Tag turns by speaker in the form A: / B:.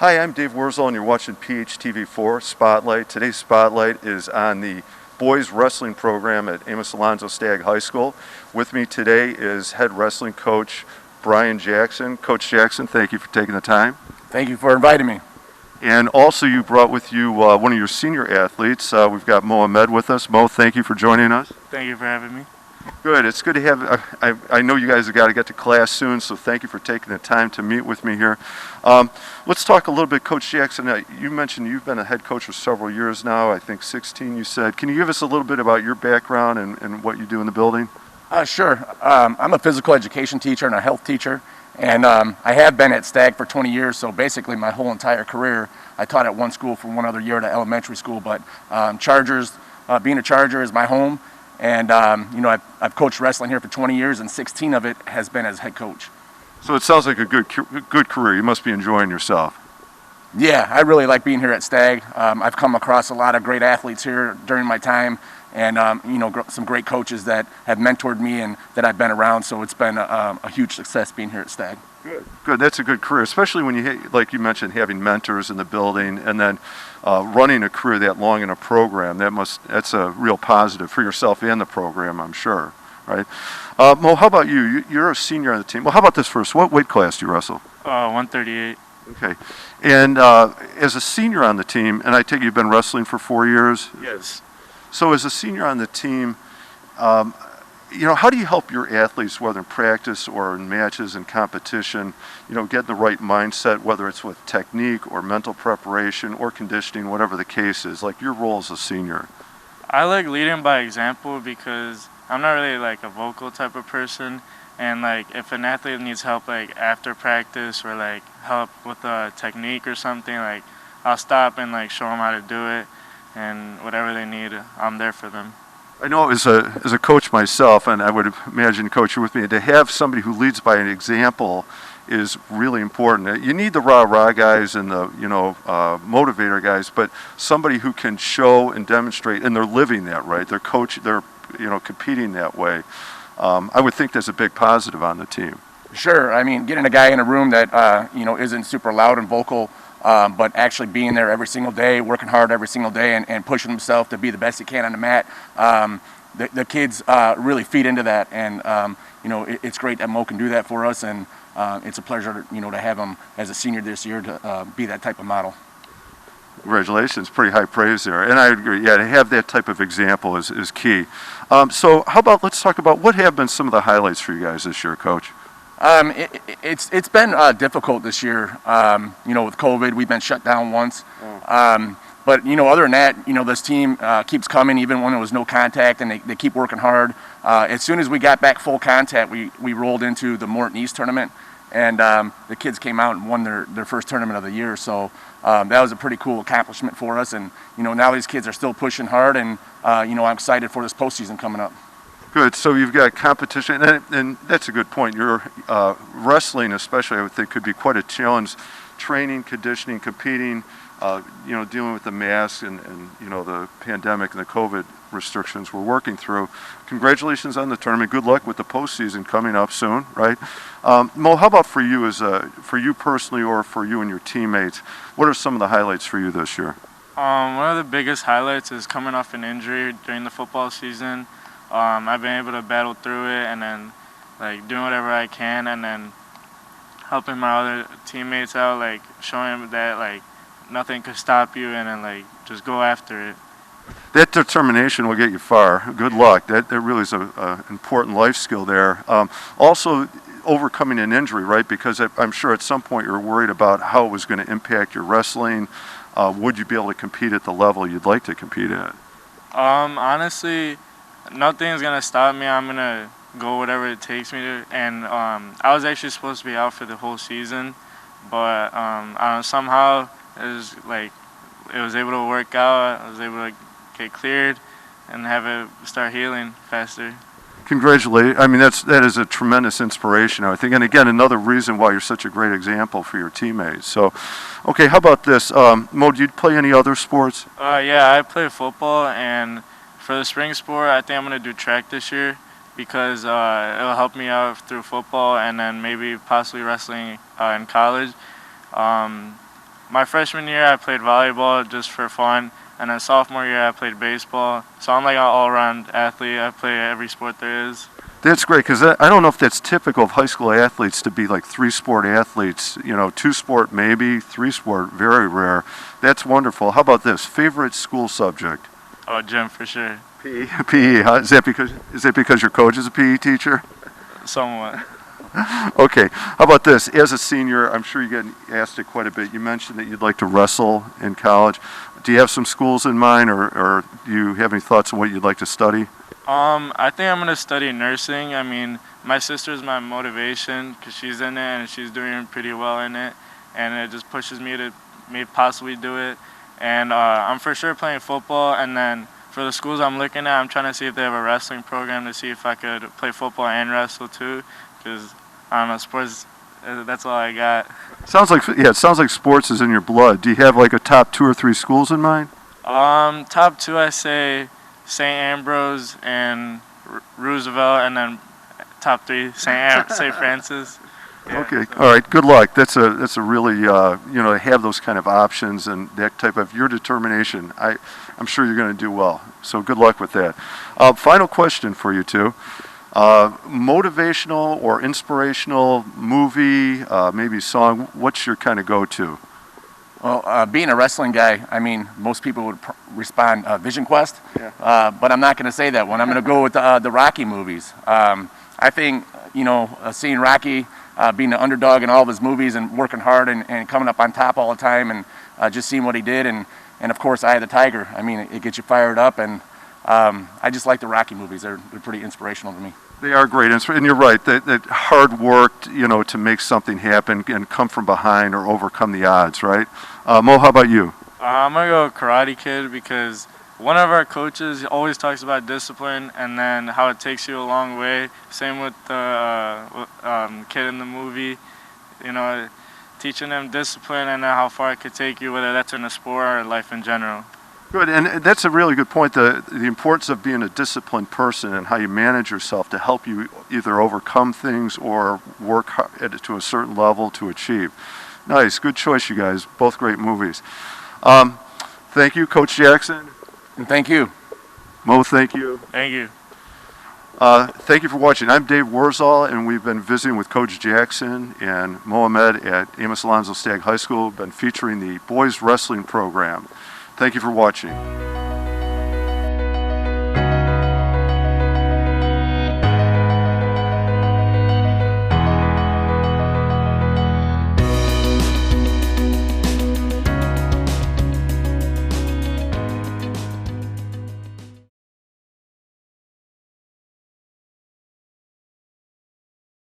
A: Hi, I'm Dave Wurzel, and you're watching PHTV4 Spotlight. Today's Spotlight is on the boys wrestling program at Amos Alonzo Stagg High School. With me today is head wrestling coach Brian Jackson. Coach Jackson, thank you for taking the time.
B: Thank you for inviting me.
A: And also you brought with you one of your senior athletes. We've got Mo Ahmed with us. Mo, thank you for joining us.
C: Thank you for having me.
A: Good. It's good to have. I know you guys have got to get to class soon, so thank you for taking the time to meet with me here. Let's talk a little bit, Coach Jackson. You mentioned you've been a head coach for several years now. I think 16. You said. Can you give us a little bit about your background and what you do in the building?
B: Sure. I'm a physical education teacher and a health teacher, and I have been at Stagg for 20 years. So basically, my whole entire career, I taught at one school for one other year at elementary school. But Chargers, being a Charger is my home. And, I've coached wrestling here for 20 years, and 16 of it has been as head coach.
A: So it sounds like a good career. You must be enjoying yourself.
B: Yeah, I really like being here at Stagg. I've come across a lot of great athletes here during my time, and, some great coaches that have mentored me and that I've been around. So it's been a huge success being here at Stagg.
A: Good. That's a good career, especially when like you mentioned, having mentors in the building and then running a career that long in a program. That's a real positive for yourself and the program, I'm sure. Right? Mo, how about you? You're a senior on the team. Well, how about this first? What weight class do you wrestle?
C: 138.
A: Okay. And as a senior on the team, and I take it you've been wrestling for 4 years?
C: Yes.
A: So as a senior on the team, how do you help your athletes, whether in practice or in matches and competition, get the right mindset, whether it's with technique or mental preparation or conditioning, whatever the case is, like your role as a senior?
C: I like leading by example because I'm not really like a vocal type of person. And like if an athlete needs help like after practice or like help with a technique or something, like I'll stop and like show them how to do it, and whatever they need, I'm there for them.
A: I know as a coach myself, and I would imagine, Coach, you're with me, to have somebody who leads by an example is really important. You need the rah-rah guys and the motivator guys, but somebody who can show and demonstrate, and they're living that, right? They're competing that way. I would think that's a big positive on the team.
B: Sure. I mean, getting a guy in a room that isn't super loud and vocal, but actually being there every single day, working hard every single day, and pushing himself to be the best he can on the mat. The kids really feed into that, and it's great that Mo can do that for us, and it's a pleasure to have him as a senior this year to be that type of model.
A: Congratulations, pretty high praise there, and I agree. Yeah, to have that type of example is key. So how about let's talk about what have been some of the highlights for you guys this year, Coach?
B: It's been difficult this year. With COVID, we've been shut down once. But other than that, this team keeps coming even when there was no contact, and they keep working hard. As soon as we got back full contact, we rolled into the Morton East tournament, and the kids came out and won their first tournament of the year. So that was a pretty cool accomplishment for us. And now these kids are still pushing hard, and I'm excited for this postseason coming up.
A: Good. So you've got competition, and that's a good point. Your wrestling, especially, I would think, could be quite a challenge. Training, conditioning, competing, dealing with the mask and the pandemic and the COVID restrictions we're working through. Congratulations on the tournament. Good luck with the postseason coming up soon, right? Mo, how about for you for you personally, or for you and your teammates? What are some of the highlights for you this year?
C: One of the biggest highlights is coming off an injury during the football season. I've been able to battle through it, and then like doing whatever I can, and then helping my other teammates out, like showing them that like nothing could stop you, and then like just go after it.
A: That determination will get you far. Good luck. That really is an important life skill there. Also, overcoming an injury, right? Because I'm sure at some point you're worried about how it was going to impact your wrestling. Would you be able to compete at the level you'd like to compete at?
C: Honestly, nothing's gonna stop me. I'm gonna go whatever it takes me to. And I was actually supposed to be out for the whole season, but somehow it was able to work out. I was able to get cleared and have it start healing faster.
A: Congratulations. I mean, that is a tremendous inspiration, I think. And again, another reason why you're such a great example for your teammates. So, okay, how about this? Mo, do you play any other sports?
C: Yeah, I play football, and for the spring sport, I think I'm going to do track this year because it'll help me out through football and then maybe possibly wrestling in college. my freshman year I played volleyball just for fun, and then sophomore year I played baseball. So I'm like an all-around athlete. I play every sport there is.
A: That's great, because I don't know if that's typical of high school athletes to be like 3-sport athletes. 2-sport maybe, 3-sport very rare. That's wonderful. How about this? Favorite school subject?
C: Oh, gym for sure.
A: PE. PE. Huh? Is that because your coach is a PE teacher?
C: Somewhat.
A: Okay. How about this? As a senior, I'm sure you get asked it quite a bit. You mentioned that you'd like to wrestle in college. Do you have some schools in mind, or do you have any thoughts on what you'd like to study?
C: I think I'm gonna study nursing. I mean, my sister's my motivation because she's in it and she's doing pretty well in it, and it just pushes me to maybe possibly do it. And I'm for sure playing football. And then for the schools I'm looking at, I'm trying to see if they have a wrestling program to see if I could play football and wrestle too. Because I don't know, sports. That's all I got.
A: It sounds like sports is in your blood. Do you have like a top 2 or 3 schools in mind?
C: Top 2 I say St. Ambrose and Roosevelt, and then top 3 St. Francis. Yeah,
A: okay, all right. Good luck. That's a really to have those kind of options and that type of your determination. I'm sure you're going to do well. So good luck with that. Final question for you two. Motivational or inspirational movie, maybe song. What's your kind of go-to?
B: Well, being a wrestling guy, I mean, most people would respond Vision Quest,
A: Yeah.
B: but I'm not going to say that one. I'm going to go with the Rocky movies. I think, seeing Rocky being the underdog in all of his movies and working hard and coming up on top all the time, and just seeing what he did, and of course, Eye of the Tiger. I mean, it gets you fired up, and I just like the Rocky movies. They're pretty inspirational to me.
A: They are great, and you're right. That hard work, to make something happen and come from behind or overcome the odds, right? Mo, how about you?
C: I'm gonna go Karate Kid because one of our coaches always talks about discipline and then how it takes you a long way. Same with the kid in the movie, teaching them discipline and how far it could take you, whether that's in a sport or life in general.
A: Good, and that's a really good point, the importance of being a disciplined person and how you manage yourself to help you either overcome things or work to a certain level to achieve. Nice, good choice, you guys. Both great movies. Thank you, Coach Jackson.
B: And thank you.
A: Mo, thank you.
C: Thank you.
A: Thank you for watching. I'm Dave Wurzal, and we've been visiting with Coach Jackson and Mohamed at Amos Alonzo Stagg High School. We've been featuring the boys wrestling program. Thank you for watching.